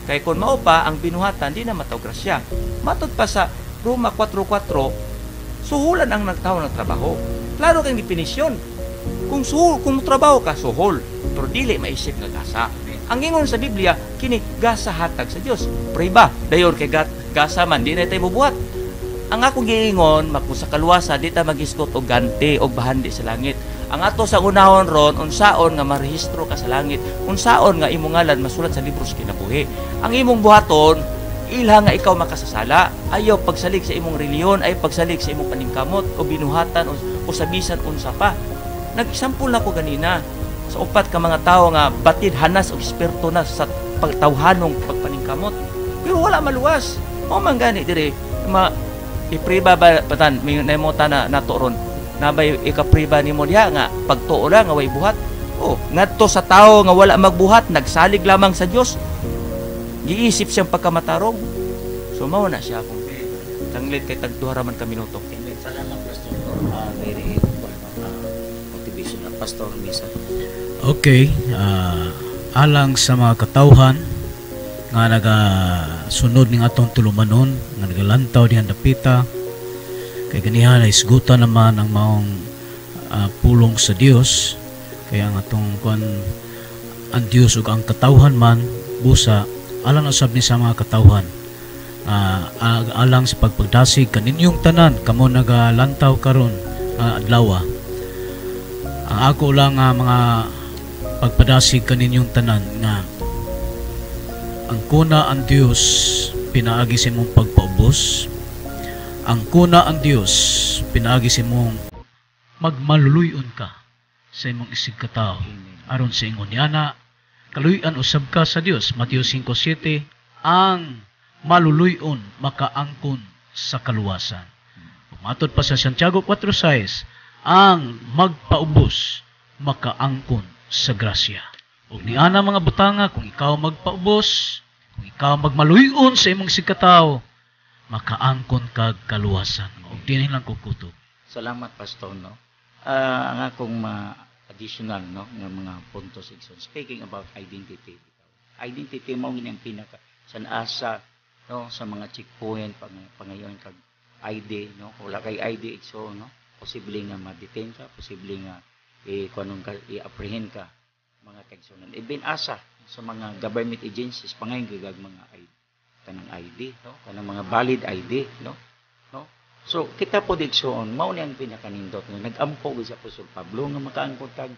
Kay kon mao pa ang binuhatan di na matawag grasya. Matod pa sa Roma 4:4, suhulan ang nagtawo ng trabaho. Klaro kang definisyon. Kung trabaho ka, suhol, pero dili maisip nga gasa. Ang ingon sa Biblia, kini gasa hatag sa Dios. Priba, dayon kay gasa man di na tayo bubuhat. Ang ako giingon, makusa kaluwasa, di ta mag-iskot og ganti og bahandi sa langit. Ang ato sa unahon ron, unsaon nga marehistro ka sa langit, unsaon nga imong ngalan masulat sa libro sa kinabuhi. Ang imong buhaton, ilha nga ikaw makasasala, ayaw pagsalig sa imong reliyon, ayaw pagsalig sa imong paningkamot o binuhatan o sabisan unsa pa. Nag-example na ko ganina sa upat ka mga tao nga batid hanas o espiritu na sa pagtawhanong pagpaningkamot. Pero wala maluwas. O man gani dire, ipriba ba patan may naimota na naturon na bay ikapriba nimo diha nga pagtuo lang nga way buhat. Oh, ngadto sa tao nga wala magbuhat, nagsalig lamang sa Dios. Giisip siyang pagkamatarong. So mao na siya kung tanglit kay tagduha ra man ka minuto. Salamat Pastor. Very motivation na Pastor Misa. Okay, alang sa mga katawhan nga nagasunod ning atong tulumanon, nga nagalantaw dihan dapita, kay ganihan ay isgutan naman ang maong pulong sa Dios, kaya ang atong ang Dios ug ang katawhan man busa alang usab ni sa mga katawhan, alang sa pagpagdasig kaninyong tanan kamo nagalantaw karon adlaw. Ang ako lang mga pagpadasig kaninyong tanan nga ang kuna ang Dios pinaagi sa imong pagpaubos, ang kuna ang Dios pinaagi sa imong magmaluluyon ka sa imong isig katao aron sa ingon yana kaluy-an usab ka sa Dios. Mateo 5:7, ang maluluyon makaangkon sa kaluwasan. Matod pa sa Santiago 4:6, ang magpaubos makaangkon sa grasya. Ug niana mga butanga, kung ikaw magpaubos, kung ikaw magmaluyon sa imong sikataw, makaangkon kag kaluwasan. Ug dinhi lang kukutob. Salamat, Pastor, no? Ang akong additional, no, nga mga puntos, Igsoon. Speaking about identity. Identity mo ang pinaka sanasa, no, sa mga checkpoint pangayon kag ID, no? Wala kay ID, Igsoon, no? Posible nga ma-detain ka, posible nga i-apprehend ka, mga kaigsunan. Even asa sa mga government agencies pangayon gagag mga ID, kanang ID, no? Kanang mga valid ID, no? So, kita po Igsoon, mao ni ang pinakanindot nga nag-ampo sa Apostol Pablo nga makaangkon kag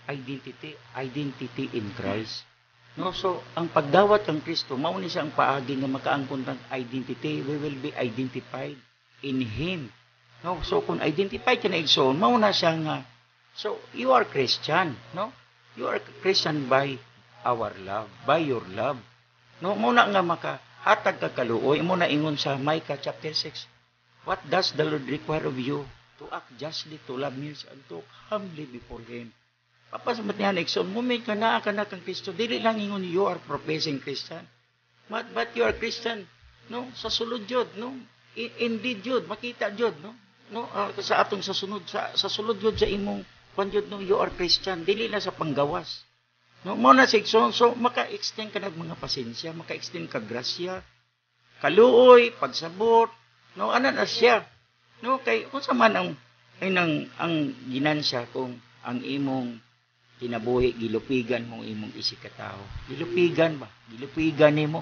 identity in Christ. No, so ang pagdawat kang Kristo mao ni siya ang paagi nga makaangkon kag identity. We will be identified in Him. No, so kung identified ka na Igsoon, mao na siya nga, so you are Christian, no? You are Christian by our love, by your love. No, mao na nga makahatag ka kaluoy, mo na ingon sa Micah chapter 6. What does the Lord require of you? To act justly, to love mercy, and to humbly before Him. Papasamat niya, Igsoon, mumay ka na kang Kristo. Dili lang ingon, you are professing Christian. But you are Christian, no? Sa sulod yun, no? Indeed yun, makita yun, no? Sa atong sasunod, sa sulod yun sa imong panjud, no? You are Christian. Dili na sa panggawas. No? Muna sa Igsoon, so maka-extend ka ng mga pasensya, maka-extend ka grasya, kaluoy, pagsabot, no, ana na siya. No, kay kung sa man ang ginansya kung ang imong kinabuhi gilupigan mong imong isikataw. Gilupigan ba? Gilupigan nimo.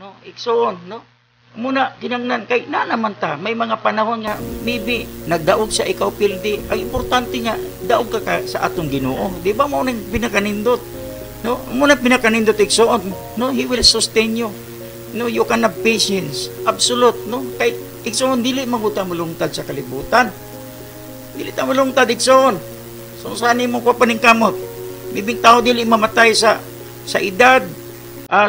No, Igsoon, no? Muna kinangnan kay na naman ta may mga panahon nga maybe nagdaog sa ikaw pildi. Ang importante nga daog ka sa atong Ginoo. Di ba mo nang pinakanindot? No, muna pinakanindot Igsoon. No, He will sustain you. No, you can have patience. Absolute, no? Kay Igsoon, dili maguta mulungtad sa kalibutan. Dili ta mulungtad, Igsoon. So, saan mo ko paningkamot? Bibing tao dili mamatay sa edad,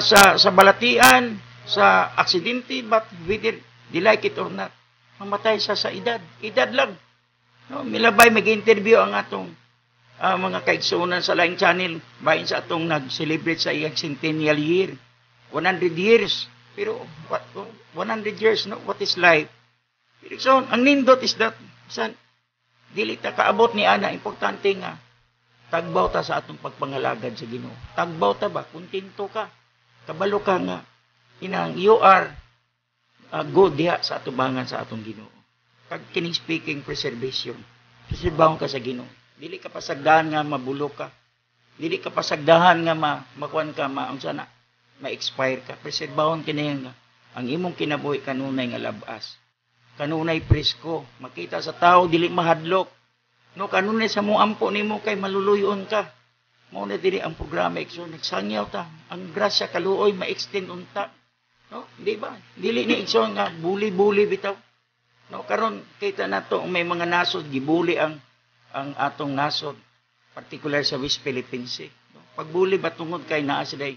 sa balatian, sa aksidente, but whether they like it or not, mamatay sa edad. Edad lang. No, milabay, mag-interview ang atong mga kaigsunan sa laing channel, bahin sa atong nag-celebrate sa iyang centennial year. 100 years. Pero, 100 years, no? What is life? So, ang nindot is that, dili ta kaabot ni ana, importante nga, tagbaw ta sa atong pagpangalagad sa Ginoo. Tagbaw ta ba? Kontento ka. Kabalo ka nga, you are good diha sa atubangan sa atong Ginoo. Kag kining speaking preservation. Preserbahan ka sa Ginoo. Dili ka pasagdahan nga mabulok ka. Dili ka pasagdahan nga makuan ka, ang sana, ma-expire ka. Preservahon kini nga ang imong kinabuhi kanunay nga labas. Kanunay presko. Makita sa tao dili mahadlok. No, kanunay sa mo ampo nimo kay maluluyon ka. Mao na dili ang programa Igsoon. Nagsangyaw ta. Ang grasya kaluoy ma-extend unta. No, di ba? Dili ni Igsoon nga buli-buli bitaw. No, karon kita nato may mga nasod gibuli ang atong nasod, particular sa West Philippines. No? Pagbuli ba tungod kay naa sila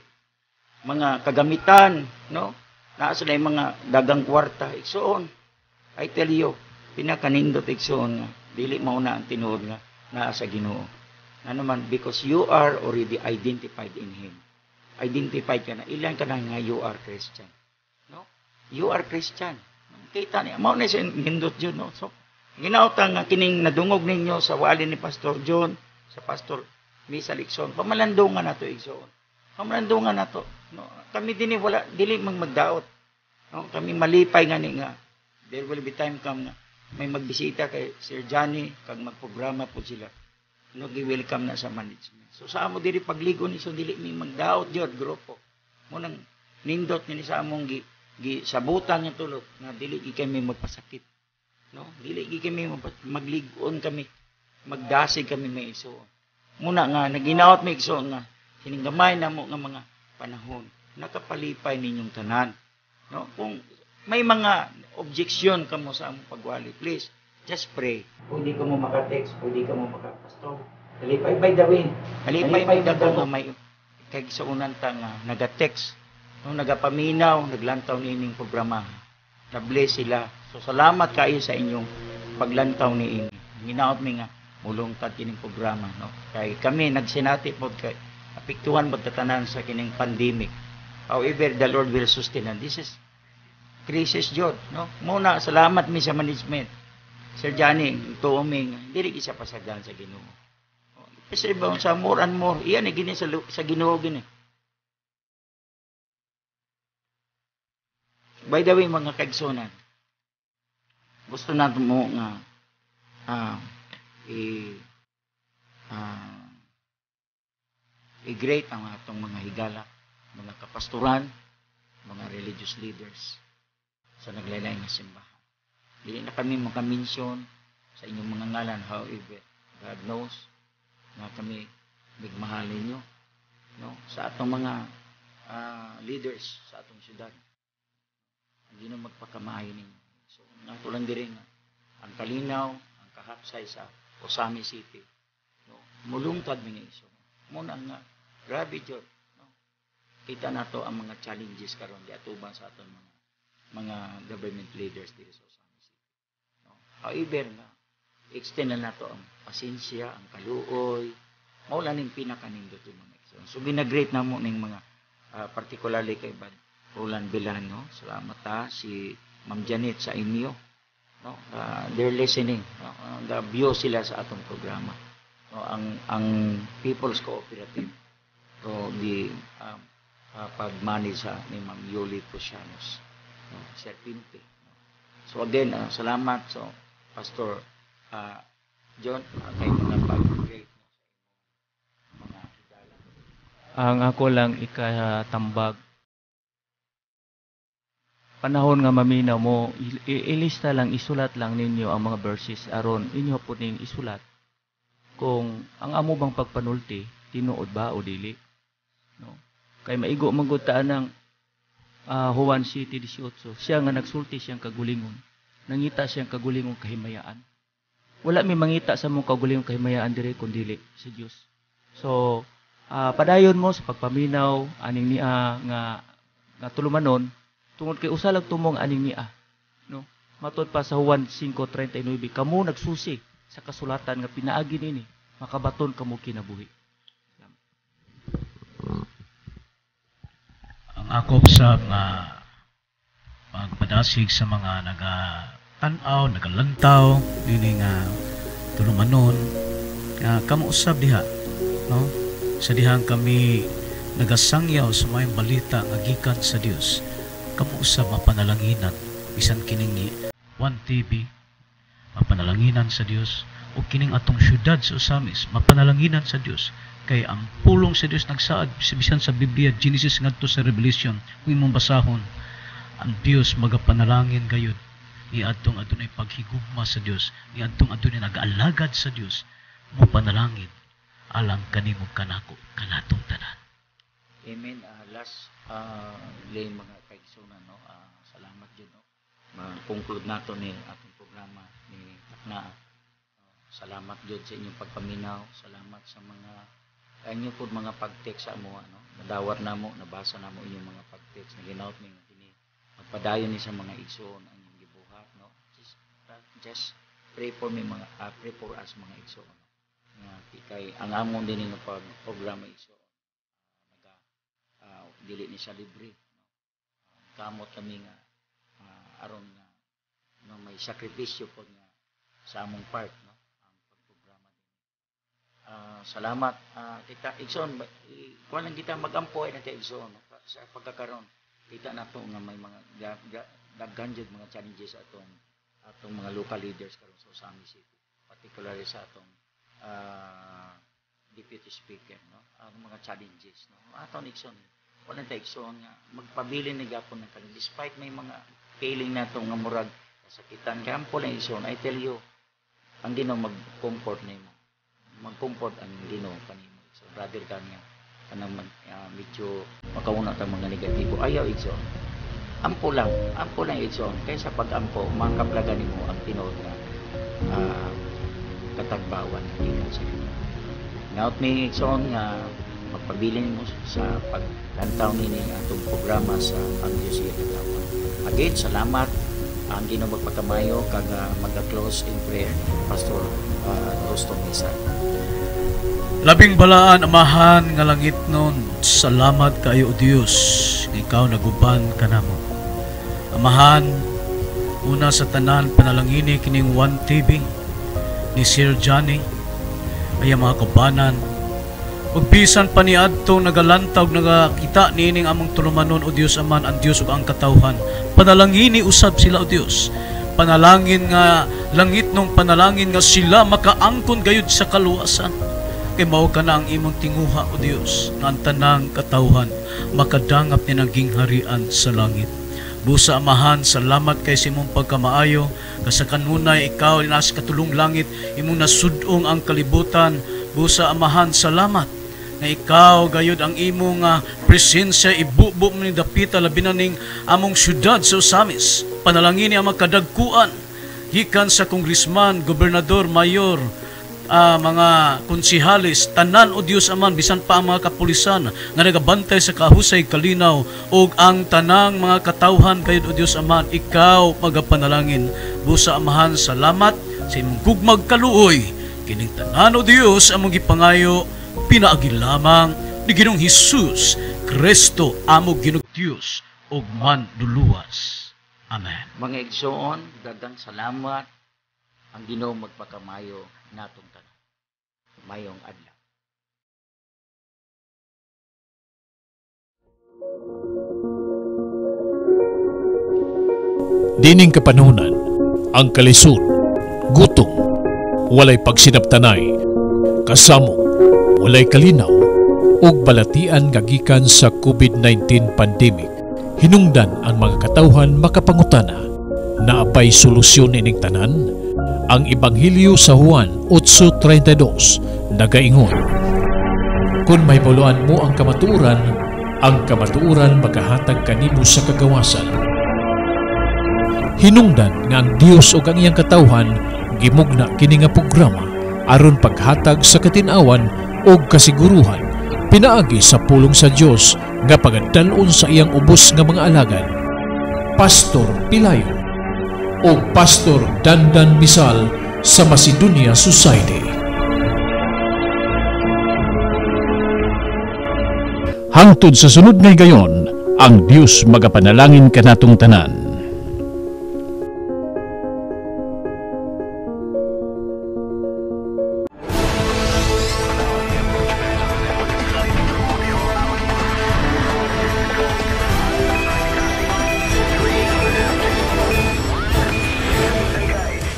mga kagamitan, no? Naa sila mga dagang kwarta. Igsoon, I tell you, pinakanindot Igsoon nga, dili mauna ang tinuod nga naa sa Ginoo. Ano man, because you are already identified in Him. Identified ka na. Ilan ka na nga you are Christian. No? You are Christian. Kita niya, mao na siya nindot yun, no? So, ginautang nga kining nadungog ninyo sa wali ni Pastor John, sa Pastor Misal Igsoon, pamalandungan na to Igsoon. Pamalandungan na to. No, kami dili magdaot. No, kami malipay nga ni nga. There will be time come nga may magbisita kay Sir Johnny kag magprograma po sila. No, gi-welcome na sa management. So sa amo diri pagligo ni so dili mi magdaot jud grupo. Mo nang nindot ni sa among sabutan nga tulog na dili gi kami magpasakit. No, dili gi kami magligon kami. Magdasig kami may Igsoon. muna nga naginaot mi igsoon nga kining gamay namo nga mga panahon nakapalipay ninyong tanan, no? Kung may mga objection kamo sa among pagwali, please just pray. Pwede ka mo maka-text, pwede ka mo maka-pastor. Kalipay by the way, kalipay may dagang nga may kay sa unan ta nga naga-text, no, nagapaminaw, naglantaw niining programa. Na-bless sila. So salamat kayo sa inyong paglantaw niini. Ginaot mi nga mulungtad kining programa, no. Kay kami nagsinati pod kay apektuhan pod katanan sa kining pandemic. However, the Lord will sustain. And this is crisis jud, no. Muna salamat mi sa management. Sir Johnny, tuo mi dili isa pasagdan sa Ginoo. Kasi ba sa more and more, iyan gini sa Ginoo gini. By the way, mga kaigsunan, gusto natin mo nga i-great ang atong mga higala, mga kapastoran, mga religious leaders sa naglaylay nga simbahan. Dili na kami makamention sa inyong mga ngalan, however, God knows na kami nagmahalin nyo, no? Sa atong mga leaders sa atong syudad. Hindi na magpakamaayo ninyo. So, nato lang din ang kalinaw, ang kahapsay sa Osami City. No? Mulungtad mi iso. Muna nga, grabe jud. No? Kita nato ang mga challenges karon di atuban sa aton mga government leaders dito sa Osami City. No? However, nga, extend na nato ang pasensya, ang kaluoy, mao lang ning pinakanindot yung mga action. So, ginagrate na mo ning mga particularly kay Bad Roland Bilano, salamat si Ma'am Janet sa inyo. No, they're listening. No, the-view sila sa atong programa. No, ang People's Cooperative. So, the pag-manage ni Ma'am Yoli Prosianos. No, Sir Pinte. No. So again, salamat so Pastor John kay mga pag-great mga higala. Ang ako lang ikatambag panahon nga maminaw mo, ilista lang, isulat lang ninyo ang mga verses aron inyo po ning isulat kung ang amo bang pagpanulti tinuod ba o dili, no? Kay maigo magudtaan ng Juan City 18, siya nga nagsulti siyang kagulingon, nangita siyang kagulingon kahimayaan. Wala may mangita sa mong kagulingon kahimayaan dire kun dili sa Dios. So padayon mo sa pagpaminaw aning niya nga tulumanon tungod kay usa lang tumong aning niya, no? Matod pa sa Juan 5:39, kamo nagsusi sa kasulatan nga pinaagi nini makabaton kamo kinabuhi. Ang akop sa pagpadasig sa mga nagatanaw, nagalantaw dili nga tulumanon nga kamo usab diha, no? Sa dihang kami nagasangyaw sa may balita nga gikan sa Dios. Kamo usab mapanalanginan bisan kining 1TV mapanalanginan sa Dios o kining atong syudad sa Osamis mapanalanginan sa Dios kay ang pulong sa Dios nagsaad bisan sa Biblia Genesis ngadto sa Revelation kung imong basahon ang Dios magapanalangin gayud ni adtong adunay paghigugma sa Dios ni adtong adunay nag-alagad sa Dios mo panalangin alang kanimo kanako kanatong tanan. Amen. Last lay mga kaigsunan, no. Salamat jud, no. Ma-conclude nato ni atong programa ni Takna. Salamat jud sa inyong pagpaminaw. Salamat sa mga inyo pud mga pag-text sa amo, no. Nadawat namo, nabasa namo inyong mga pag-text na ginaot mi kini. Magpadayon ni sa mga igsoon ang inyong gibuhat, no. Just pray for me pray for us mga igsoon. Nga kay ang amon din nga pag-programa igsoon. Dili ni siya libre, no? Kamot kami nga aron nga no, may sakripisyo po nga sa among part, no, ang pagprograma din. Salamat kita igsoon, kuan lang kita magampo ay natin igsoon, no? Sa pagkakaroon kita nato nga may mga daghan jud mga challenges atong mga local leaders karon sa Osami City, particularly sa atong deputy speaker, no, ang mga challenges, no, atong igsoon wala tayo igsoon nga magpabilin ni gapon ng kanin despite may mga failing nato nga murag kasakitan kampo lang igsoon. I tell you ang Ginoo mag-comfort nimo mag-comfort ang Ginoo kanimo. So brother kanya kanang medyo makauna ta mga negatibo, ayaw igsoon. Ampo lang igsoon. Kaysa pag-ampo, makaplagan nimo ang tinuod nga katagbawan ng Ginoo sa inyo. Naot may igsoon nga magpabilin mo sa paglantaw nini atong programa sa ang Diyos iya katawan. Again, salamat ang Ginoo magpakamayo kag mag-close in prayer Pastor Rosto Misa. Labing balaan amahan nga langit nun, salamat kayo o Diyos, ikaw naguban ka namo. Amahan, una sa tanan panalangini kining 1TV ni Sir Johnny, ay mga kabanan, pagbisan pa ni adto nagalantawg nagakita nining among tulumanon o Diyos aman ang Diyos ug ang katawhan. Panalangini usab sila o Diyos. Panalangin nga langit nung panalangin nga sila makaangkon gayud sa kaluwasan. Kay mao ka na ang imong tinguha o Diyos nga ang tanang katawhan makadangap ni ng gingharian sa langit. Busa amahan, salamat kay sa imong pagkamaayo. Kasa kanunay ikaw inas katulong langit, imong nasudong ang kalibutan. Busa amahan, salamat na ikaw gayud ang imong presensya ibubo mo ni dapita labi na ning among syudad sa Usamis. Panalangin ni ang makadagkuan gikan sa kongresman, gobernador, mayor, mga konsihalis, tanan o Diyos aman, bisan pa ang mga kapulisan nga nagabantay sa kahusay kalinaw o ang tanang mga katawhan kayod o Diyos aman, ikaw magapanalangin. Busa amahan, salamat sa imong gugmag kaluoy kining tanan o Diyos among gipangayo pinaagi lamang ni Ginoong Hesus Kristo amo Ginoong Diyos ug manluluwas. Amen. Mga igsoon, daghang salamat ang Ginoo magpakamayo natong tanan. Mayong adlaw. Dining kapanunan, ang kalisod, gutom, walay pagsinabtanay, kasamo, walay kalinaw, ug balatian gagikan sa COVID-19 pandemic. Hinungdan ang mga katawhan makapangutana, naapay solusyon ining tanan. Ang Ebanghelyo sa Juan 8:32 nagaingon, kung may buluan mo ang kamatuuran makahatag kanimo sa kagawasan. Hinungdan nga ang Dios ug ang iyang katawhan gimugna kini nga programa aron paghatag sa katinawan ug kasiguruhan pinaagi sa pulong sa Dios nga pagadalon sa iyang ubos nga mga alagad. Pastor Pilayo o Pastor Dandan Misal sa Macedonia Society. Hangtod sa sunod ngay gayon, ang Dios magapanalangin kanatong tanan.